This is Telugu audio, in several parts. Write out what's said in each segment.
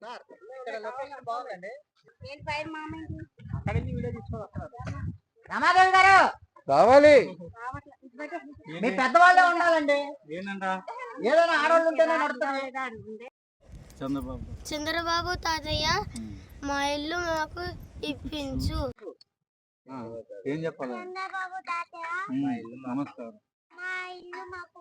సార్ ఇక్కడ లొకేషన్ బాగుందండి. రమాదేవి గారు రావాలి. మీ పెద్దవాళ్ళే ఉండాలండి. ఏదైనా ఆడవాళ్ళు ఉంటేనే నడుస్తుంది. చంద్రబాబు తాతయ్య మా ఇల్లు మాకు ఇప్పించు. ఏం చెప్పాలి? చంద్రబాబు తాతయ్య నమస్కారం. మా ఇల్లు మాకు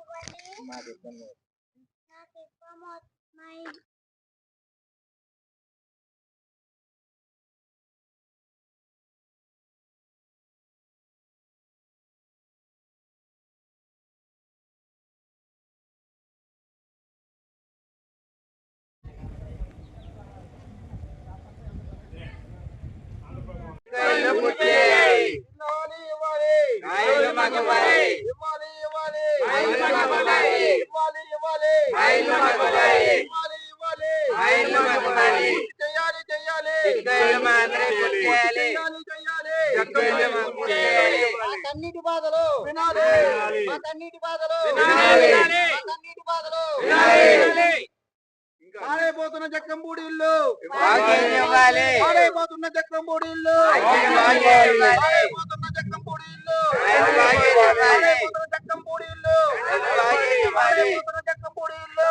కన్నీటి బాధలు వినాలి. మా కన్నీటి బాధలు పాడైపోతున్న జక్కంపూడి ఇల్లు, పాడైపోతున్న జక్కంపూడి ఇల్లు, పాడైపోతున్న జక్కంపూడి ఇల్లు, పాడైపోతున్న జక్కంపూడి ఇల్లు, పాడైపోతున్న జక్కంపూడి ఇల్లు.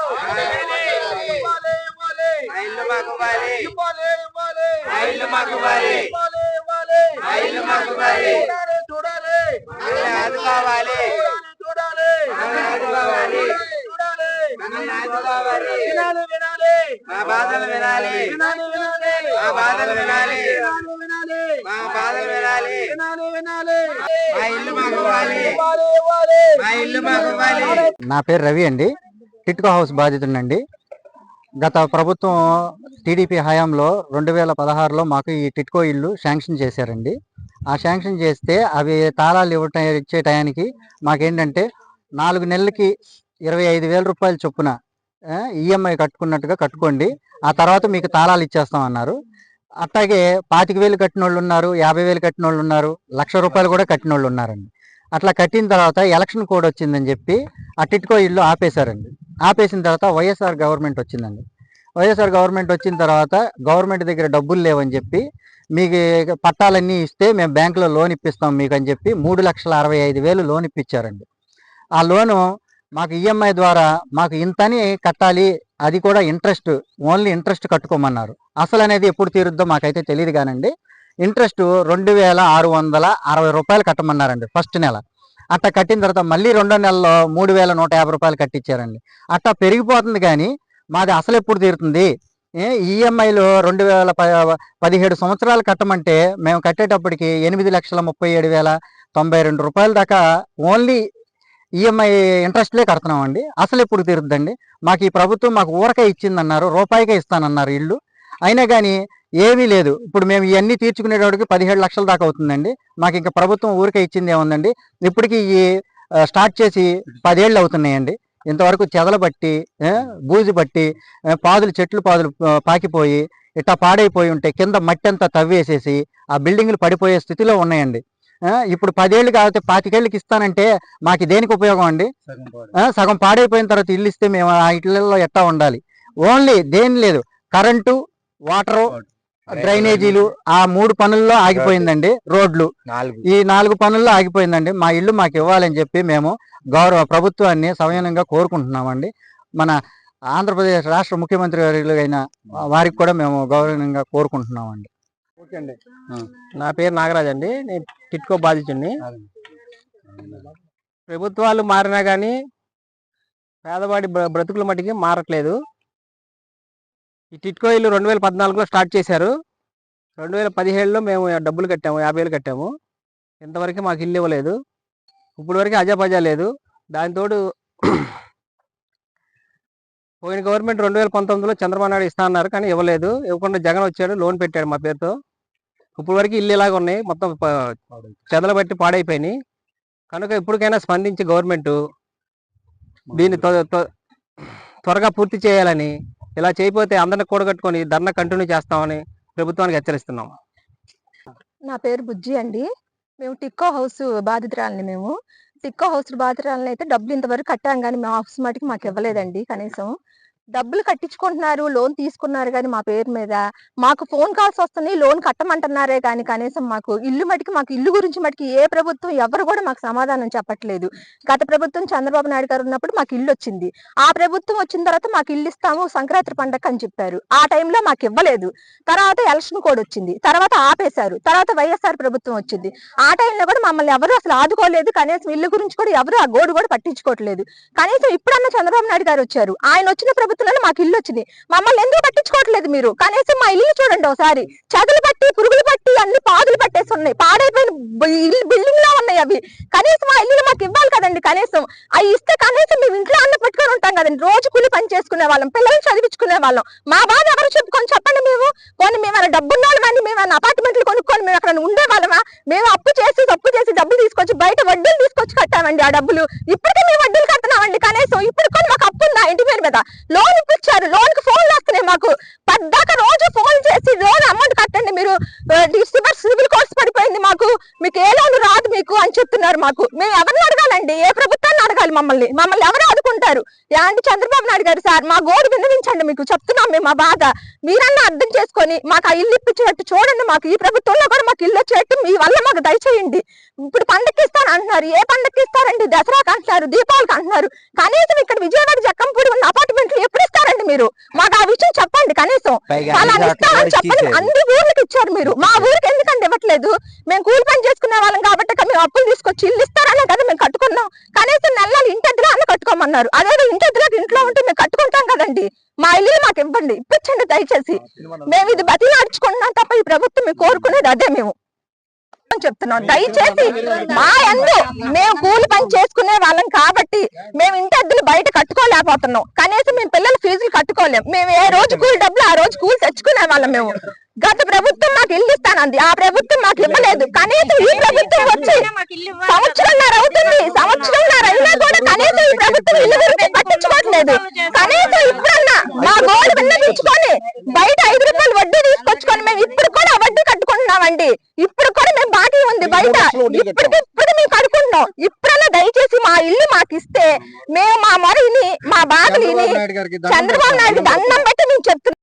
నా పేరు రవి అండి, టిట్కో హౌస్ బాధితుడినండి. గత ప్రభుత్వం టీడీపీ హయాంలో 2016లో మాకు ఈ టిట్కో ఇల్లు శాంక్షన్ చేశారండి. ఆ శాంక్షన్ చేస్తే అవి తాళాలు ఇచ్చే టయానికి మాకేంటంటే 4 నెలలకి 25,000 రూపాయల చొప్పున ఈఎంఐ కట్టుకున్నట్టుగా కట్టుకోండి, ఆ తర్వాత మీకు తాళాలు ఇచ్చేస్తామన్నారు. అట్లాగే 25,000 కట్టిన వాళ్ళు ఉన్నారు, 50,000 కట్టిన వాళ్ళు ఉన్నారు, 1,00,000 రూపాయలు కూడా కట్టిన వాళ్ళు ఉన్నారండి. అట్లా కట్టిన తర్వాత ఎలక్షన్ కోడ్ వచ్చిందని చెప్పి ఆ టిట్కో ఇల్లు ఆపేశారండి. ఆపేసిన తర్వాత వైఎస్ఆర్ గవర్నమెంట్ వచ్చిందండి. వైఎస్ఆర్ గవర్నమెంట్ వచ్చిన తర్వాత గవర్నమెంట్ దగ్గర డబ్బులు లేవని చెప్పి మీకు పట్టాలన్నీ ఇస్తే మేము బ్యాంకులో లోన్ ఇప్పిస్తాం మీకు అని చెప్పి 3,65,000 లోన్ ఇప్పించారండి. ఆ లోను మాకు ఈఎంఐ ద్వారా మాకు ఇంతని కట్టాలి, అది కూడా ఇంట్రెస్ట్, ఓన్లీ ఇంట్రెస్ట్ కట్టుకోమన్నారు. అసలు అనేది ఎప్పుడు తీరుద్దో మాకైతే తెలియదు కానండి. ఇంట్రెస్ట్ 2,660 రూపాయలు కట్టమన్నారండి ఫస్ట్ నెల. అట్లా కట్టిన తర్వాత మళ్ళీ 2వ నెలలో 3,150 రూపాయలు కట్టించారండి. అట్లా పెరిగిపోతుంది కానీ మాది అసలు ఎప్పుడు తీరుతుంది? ఈఎంఐలు 2017 సంవత్సరాలు కట్టమంటే మేము కట్టేటప్పటికి 8,37,092 రూపాయల దాకా ఓన్లీ ఈఎంఐ ఇంట్రెస్ట్లే కడుతున్నామండి. అసలు ఎప్పుడు తీరుద్దండి? మాకు ఈ ప్రభుత్వం మాకు ఊరకే ఇచ్చిందన్నారు, రూపాయికే ఇస్తానన్నారు ఇల్లు, అయినా కానీ ఏమీ లేదు. ఇప్పుడు మేము ఇవన్నీ తీర్చుకునేటప్పటికి 17 లక్షల దాకా అవుతుందండి. మాకు ఇంకా ప్రభుత్వం ఊరికే ఇచ్చింది ఏముందండి? ఇప్పటికీ ఈ స్టార్ట్ చేసి 10 ఏళ్ళు అవుతున్నాయండి. ఇంతవరకు చెదలు బట్టి, బూజు బట్టి, చెట్లు పాదులు పాకిపోయి ఇట్లా పాడైపోయి ఉంటే కింద మట్టి అంతా తవ్వేసేసి ఆ బిల్డింగ్లు పడిపోయే స్థితిలో ఉన్నాయండి. ఇప్పుడు 10 ఏళ్ళు కాకపోతే 25 ఏళ్ళకి ఇస్తానంటే మాకు దేనికి ఉపయోగం అండి? సగం పాడైపోయిన తర్వాత ఇల్లు ఇస్తే మేము ఆ ఇళ్లలో ఎట్టా ఉండాలి? ఓన్లీ దేని లేదు, కరెంటు, వాటరు, డ్రైనేజీలు, ఆ 3 పనుల్లో ఆగిపోయిందండి. రోడ్లు, ఈ 4 పనుల్లో ఆగిపోయిందండి. మా ఇల్లు మాకు ఇవ్వాలని చెప్పి మేము ప్రభుత్వాన్ని సవినయంగా కోరుకుంటున్నామండి. మన ఆంధ్రప్రదేశ్ రాష్ట్ర ముఖ్యమంత్రి అయిన వారికి కూడా మేము గౌరవంగా కోరుకుంటున్నామండి. ఓకే అండి. నా పేరు నాగరాజ్ అండి, నేను టిట్కో బాధితుడిని. ప్రభుత్వాలు మారినా కానీ పేదవాడి బ్రతుకుల మట్టికి మారట్లేదు. ఈ టిట్కో ఇల్లు 2014లో స్టార్ట్ చేశారు. 2017లో మేము డబ్బులు కట్టాము, 50,000 కట్టాము. ఇంతవరకు మాకు ఇల్లు ఇవ్వలేదు. ఇప్పుడు వరకు అజాపజా లేదు. దానితోడు పోయిన గవర్నమెంట్ 2019లో చంద్రబాబు నాయుడు ఇస్తా అన్నారు కానీ ఇవ్వలేదు. ఇవ్వకుండా జగన్ వచ్చాడు, లోన్ పెట్టాడు మా పేరుతో. ఇప్పుడు వరకు ఇల్లు ఇలాగ ఉన్నాయి, మొత్తం చెదలు బట్టి పాడైపోయినాయి. కనుక ఇప్పటికైనా స్పందించి గవర్నమెంట్ దీన్ని త్వరగా పూర్తి చేయాలని, ఇలా చేయకపోతే అందరిని కూడగట్టుకొని ధర్నా కంటిన్యూ చేస్తామని ప్రభుత్వానికి హెచ్చరిస్తున్నాం. నా పేరు బుజ్జి అండి. మేము టిక్కో హౌస్ బాధితురాలని. మేము టిక్కో హౌస్ బాధితురాలని అయితే డబ్బులు ఇంతవరకు కట్టాం కానీ మా హౌస్ మటుకు మాకు ఇవ్వలేదండి. కనీసం డబ్బులు కట్టించుకుంటున్నారు, లోన్ తీసుకున్నారు కానీ మా పేరు మీద. మాకు ఫోన్ కాల్స్ వస్తున్నాయి, లోన్ కట్టమంటున్నారే కానీ కనీసం మాకు ఇల్లు గురించి మటుకి ఏ ప్రభుత్వం ఎవరు కూడా మాకు సమాధానం చెప్పట్లేదు. గత ప్రభుత్వం చంద్రబాబు నాయుడు గారు ఉన్నప్పుడు మాకు ఇల్లు వచ్చింది. ఆ ప్రభుత్వం వచ్చిన తర్వాత మాకు ఇల్లు ఇస్తాము సంక్రాంతి పండగ అని చెప్పారు. ఆ టైంలో మాకు ఇవ్వలేదు. తర్వాత ఎలక్షన్ కోడ్ వచ్చింది, తర్వాత ఆపేశారు. తర్వాత వైఎస్ఆర్ ప్రభుత్వం వచ్చింది. ఆ టైంలో కూడా మమ్మల్ని ఎవరు అసలు ఆదుకోలేదు. కనీసం ఇల్లు గురించి కూడా ఎవరు ఆ గోడు కూడా పట్టించుకోవట్లేదు. కనీసం ఇప్పుడన్నా చంద్రబాబు నాయుడు గారు వచ్చారు, ఆయన వచ్చిన ప్రభుత్వంలో మాకు ఇల్లు వచ్చింది. మమ్మల్ని ఎందుకు పట్టించుకోవట్లేదు మీరు? కనీసం మా ఇల్లు చూడండి ఒకసారి. చెదలు పట్టి, పురుగులు పట్టి, అన్ని పాదులు పట్టేసి ఉన్నాయి. పాడైపోయిన బిల్డింగ్ లా ఉన్నాయి అవి. కనీసం ఆ ఇల్లు మాకు ఇవ్వాలి కదండి. కనీసం అవి ఇస్తే కనీసం మేము ఇంట్లో అన్న పెట్టుకొని ఉంటాం కదండి. రోజు కూలి పని చేసుకునే వాళ్ళం, పిల్లల్ని చదివించుకునే వాళ్ళం. మా బాధ ఎవరు చెప్పుకొని చెప్పండి. మేము కొన్ని మేమైనా డబ్బున్న వాళ్ళమని మేమైనా అపార్ట్మెంట్లు కొనుక్కొని మేము అక్కడ ఉండే వాళ్ళమా? మేము అప్పు చేసి డబ్బులు తీసుకొచ్చి బయట వడ్డీలు తీసుకొచ్చి కట్టామండి. ఆ డబ్బులు ఇప్పటికే మేము వడ్డీలు కడుతున్నామండి. కనీసం ఇప్పుడు కూడా మాకు అప్పు ఉందా ఇంటి పేరు మీద? లోన్ ఇప్పించారు, లోన్ కి ఫోన్లు వస్తున్నాయి మాకు. పద్దాక రోజు ఫోన్ చేసి లోన్ అమౌంట్ కట్టండి మీరు, సివిల్ కోర్స్ పడిపోయింది మాకు, మీకు ఏ లోన్ రాదు మీకు అని చెప్తున్నారు మాకు. మేము ఎవరిని అడగాలండి? ఏ ప్రభుత్వాన్ని అడగాలి? మమ్మల్ని ఎవరు ఆదుకుంటారు? ఎలాంటి చంద్రబాబు నాయుడు గారు సార్ మా గోడు విన్నవించండి. మీకు చెప్తున్నాం మేము మా బాధ. మీరన్నా అర్థం చేసుకొని మాకు ఆ ఇల్లు ఇప్పించేటట్టు చూడండి. మాకు ఈ ప్రభుత్వంలో కూడా మాకు ఇల్లు వచ్చేటట్టు మీ వల్ల మాకు దయచేయండి. ఇప్పుడు పండక్కి ఇస్తాను అంటున్నారు, ఏ పండక్కి ఇస్తారండి? దసరాకి అంటున్నారు, దీపావళికి అంటున్నారు. కనీసం ఇక్కడ విజయవాడ జక్కంపూడి ఉన్న అపార్ట్మెంట్లు ఎప్పుడు ఇస్తారండి మీరు? మాకు ఆ విషయం చెప్పండి. కనీసం అలా ఇస్తారని చెప్పండి. అన్ని ఊర్లకు ఇచ్చారు మీరు, మా ఊరికి ఎందుకంటే ఇవ్వట్లేదు? మేము కూలి పని చేసుకునే వాళ్ళం కాబట్టి మేము అప్పులు తీసుకొచ్చి ఇల్లు ఇస్తారనే కదా మేము కట్టుకున్నాం. కనీసం నెలలు ఇంటెద్దులో అన్న కట్టుకోమన్నారు. అదే ఇంటెద్దులోకి ఇంట్లో ఉంటే మేము కట్టుకుంటాం కదండి. మా ఇల్లు మాకు ఇవ్వండి, ఇప్పించండి దయచేసి. మేము ఇది బతి నడుచుకుంటున్నాం తప్ప ఈ ప్రభుత్వం మేము కోరుకునేది అదే. మేము చెప్తున్నాం దయచేసి మా యందు మేము కూలి పని చేసుకునే వాళ్ళం కాబట్టి మేము ఇంటి అద్దెలు బయట కట్టుకోలేకపోతున్నాం. కనీసం మేము పిల్లల ఫీజులు కట్టుకోలేం. మేము ఏ రోజు కూలి డబ్బులు ఆ రోజు కూలి తెచ్చుకునే వాళ్ళం. మేము గత ప్రభుత్వం మాకు ఇల్లు ఇస్తానంది, ఆ ప్రభుత్వం మాకు ఇవ్వలేదు. కనీసం ఈ ప్రభుత్వం వచ్చి సంవత్సరంన్నర అవుతుంది, సంవత్సరంన్నర అయినా కూడా కనీసం ఈ ప్రభుత్వం ఇల్లు గురించి పట్టించుకోవట్లేదు. కనీసం ఇప్పుడన్నా మా గోడు విన్నవించుకొని బయట 5 రూపాయలు వడ్డీ తీసుకొచ్చుకొని మేము ఇప్పుడు కూడా వడ్డీ కట్టుకుంటున్నామండి. ఇప్పుడు కూడా మేము బాకీ ఉంది బయట, ఇప్పుడు మేము కడుకుంటున్నాం. ఇప్పుడన్నా దయచేసి మా ఇల్లు మాకు ఇస్తే మేము మా మొరని మా బాధని చంద్రబాబు నాయుడు దండం బట్టి మేము చెప్తున్నాం.